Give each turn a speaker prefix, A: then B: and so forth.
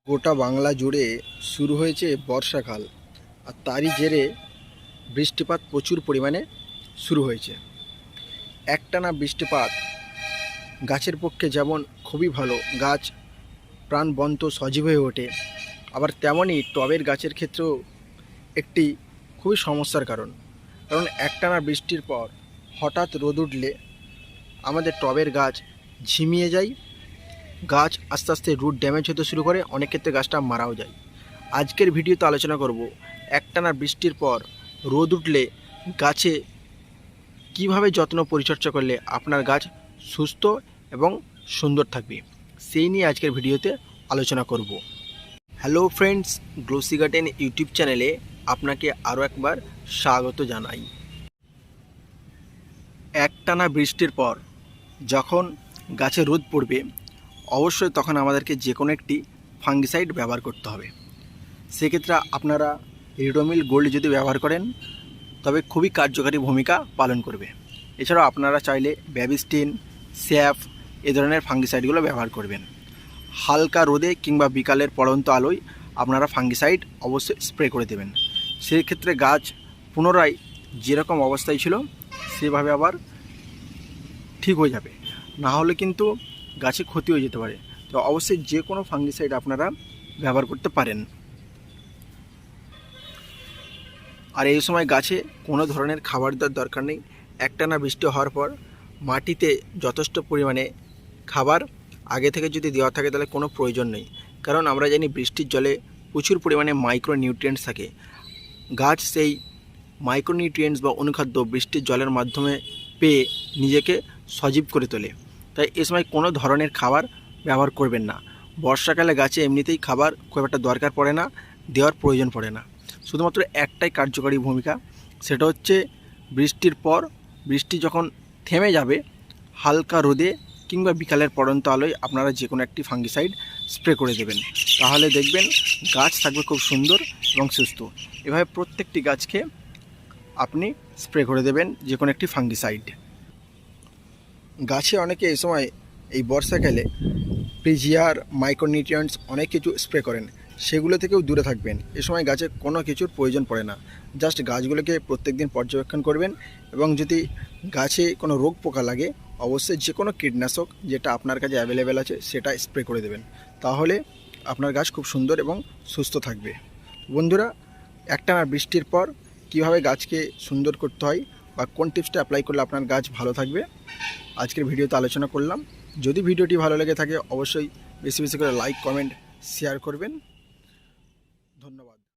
A: গোটা বাংলা জুড়ে শুরু হয়েছে বর্ষাকাল, আর তারই জেরে বৃষ্টিপাত প্রচুর পরিমাণে শুরু হয়েছে। একটানা বৃষ্টিপাত গাছের পক্ষে যেমন খুবই ভালো, গাছ প্রাণবন্ত সজীব হয়ে ওঠে, আবার তেমনই টবের গাছের ক্ষেত্রেও একটি খুবই সমস্যার কারণ। কারণ একটানা বৃষ্টির পর হঠাৎ রোদ উঠলে আমাদের টবের গাছ ঝিমিয়ে যায়, গাছ আস্তে আস্তে রুট ড্যামেজ হতে শুরু করে, অনেক ক্ষেত্রে গাছটা মারাও যায়। আজকের ভিডিওতে আলোচনা করব একটানা বৃষ্টির পর রোদ উঠলে গাছে কিভাবে যত্ন পরিচর্যা করলে আপনার গাছ সুস্থ এবং সুন্দর থাকবে, সেই নিয়ে আজকের ভিডিওতে আলোচনা করব। Hello friends, glossy garden YouTube চ্যানেলে আপনাকে আরও একবার স্বাগত জানাই। একটানা বৃষ্টির পর যখন গাছে রোদ পড়বে, অবশ্যই তখন আমাদেরকে যে কোনো একটি ফাঙ্গিসাইড ব্যবহার করতে হবে। সেক্ষেত্রে আপনারা রিডোমিল গোল্ড যদি ব্যবহার করেন তবে খুবই কার্যকারী ভূমিকা পালন করবে। এছাড়াও আপনারা চাইলে ব্যাবিস্টিন, স্যাফ এ ধরনের ফাঙ্গিসাইডগুলো ব্যবহার করবেন। হালকা রোদে কিংবা বিকালের পড়ন্ত আলোয় আপনারা ফাঙ্গিসাইড অবশ্যই স্প্রে করে দেবেন। সেই ক্ষেত্রে গাছ পুনরায় যেরকম অবস্থায় ছিল সেভাবে আবার ঠিক হয়ে যাবে, না হলে কিন্তু গাছে ক্ষতি হয়ে যেতে পারে। তো অবশ্যই যে কোনো ফাঙ্গিসাইড আপনারা ব্যবহার করতে পারেন। আর এই সময় গাছে কোনো ধরনের খাবার দেওয়ার দরকার নেই। একটানা বৃষ্টি হওয়ার পর মাটিতে যথেষ্ট পরিমাণে খাবার আগে থেকে যদি দেওয়া থাকে তাহলে কোনো প্রয়োজন নেই। কারণ আমরা জানি বৃষ্টির জলে প্রচুর পরিমাণে মাইক্রোনিউট্রিয়েন্টস থাকে। গাছ সেই মাইক্রোনিউট্রিয়েন্টস বা অনুখাদ্য বৃষ্টির জলের মাধ্যমে পেয়ে নিজেকে সজীব করে তোলে। তাই এ সময় কোনো ধরনের খাবার ব্যবহার করবেন না। বর্ষাকালে গাছে এমনিতেই খাবার খুব একটা দরকার পড়ে না, দেওয়ার প্রয়োজন পড়ে না। শুধুমাত্র একটাই কার্যকরী ভূমিকা, সেটা হচ্ছে বৃষ্টির পর বৃষ্টি যখন থেমে যাবে হালকা রোদে কিংবা বিকালের পড়ন্ত আলোয় আপনারা যে কোনো একটি ফাঙ্গিসাইড স্প্রে করে দেবেন। তাহলে দেখবেন গাছ থাকবে খুব সুন্দর এবং সুস্থ। এভাবে প্রত্যেকটি গাছকে আপনি স্প্রে করে দেবেন যে কোনো একটি ফাঙ্গিসাইড। গাছে অনেকে এই সময় এই বর্ষাকালে প্রিজিয়ার, মাইক্রোনিউট্রিয়েন্টস অনেক কিছু স্প্রে করেন, সেগুলো থেকেও দূরে থাকবেন। এ সময় গাছে কোনো কিছুর প্রয়োজন পড়ে না। জাস্ট গাছগুলোকে প্রত্যেকদিন পর্যবেক্ষণ করবেন, এবং যদি গাছে কোনো রোগ পোকা লাগে অবশ্যই যে কোনো কীটনাশক যেটা আপনার কাছে অ্যাভেলেবেল আছে সেটা স্প্রে করে দেবেন। তাহলে আপনার গাছ খুব সুন্দর এবং সুস্থ থাকবে। বন্ধুরা, একটানা বৃষ্টির পর কীভাবে গাছকে সুন্দর করতে হয় বা কোন টিপসটা অ্যাপ্লাই করলে আপনার গাছ ভালো থাকবে আজকের ভিডিওতে আলোচনা করলাম। যদি ভিডিওটি ভালো লেগে থাকে অবশ্যই বেশি বেশি করে লাইক, কমেন্ট, শেয়ার করবেন। ধন্যবাদ।